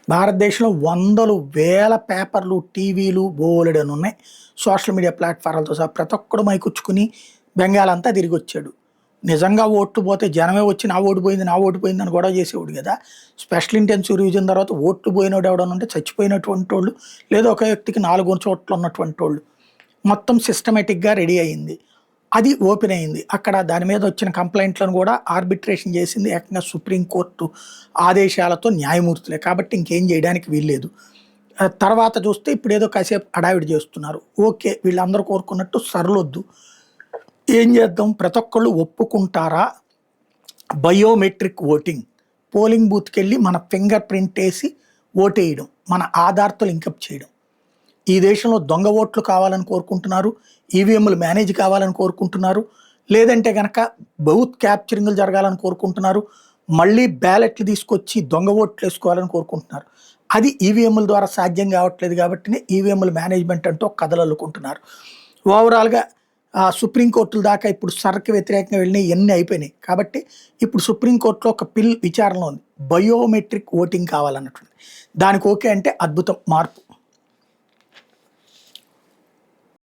భారతదేశంలో వందలు, వేల పేపర్లు, టీవీలు బోలెడన్ని ఉన్నాయి. సోషల్ మీడియా ప్లాట్‌ఫారాలతో సహా ప్రతి ఒక్కడు మైకొచ్చుకుని బెంగాలంతా తిరిగొచ్చాడు. నిజంగా ఓట్లు పోతే జనమే వచ్చి నా ఓటు పోయింది, నా ఓటు పోయిందని గొడవ చేసేవాడు గదా! స్పెషల్ ఇంటెన్సివ్ రివిజన్ తర్వాత ఓట్లు పోయినోడు ఎవడన్నా ఉంటే చచ్చిపోయినటువంటోళ్ళు, లేదా ఒక వ్యక్తికి 4 చోట్ల ఉన్నటువంటోళ్ళు. మొత్తం సిస్టమాటిక్‌గా రెడీ అయింది. అది ఓపెన్ అయింది. అక్కడ దాని మీద వచ్చిన కంప్లెయింట్‌లను గూడా ఆర్బిట్రేషన్ చేసింది ఏకంగా సుప్రీం కోర్టు ఆదేశాలతో న్యాయమూర్తులే. కాబట్టి ఇంకేం జేయడానికి వీల్లేదు. తర్వాత చూస్తే ఇప్పుడేదో కాసేపు హడావిడి చేస్తున్నారు. ఓకే. వీళ్ళందరూ కోరుకున్నట్టు సరళొద్దు. ఏం చేద్దాం? ప్రతి ఒక్కళ్ళు ఒప్పుకుంటారా? Biometric voting. పోలింగ్ బూత్‌కెళ్ళి మన ఫింగర్ ప్రింట్ ఏసి ఓటేయడం. మన ఆధార్‌తో లింకప్ చేయడం. ఈ దేశంలో దొంగ ఓట్లు కావాలని కోరుకుంటున్నారు. ఈవీఎంలు మేనేజ్ కావాలని కోరుకుంటున్నారు. లేదంటే గనక బూత్ క్యాప్చరింగ్‌లు జరగాలని కోరుకుంటున్నారు. మళ్ళీ బ్యాలెట్లు తీసుకొచ్చి దొంగ ఓట్లేసుకోవాలని కోరుకుంటున్నారు. అది ఈవీఎంల ద్వారా సాధ్యం కావట్లేదు కాబట్టినే ఈవీఎంల మేనేజ్‌మెంట్ అంటూ ఒక కథలల్లుకుంటున్నారు. ఓవరాల్‌గా సుప్రీం కోర్టుల దాకా ఇప్పుడు సర్‌కి వ్యతిరేకంగా వెళ్ళినయి ఇయన్నీ అయిపోయినాయి. కాబట్టి ఇప్పుడు సుప్రీం కోర్ట్‌లో ఒక పిల్ విచారణలో ఉంది. బయోమెట్రిక్ ఓటింగ్ కావాలన్నటువంటిది. దానికి ఓకే అంటే అద్భుతం మార్పు.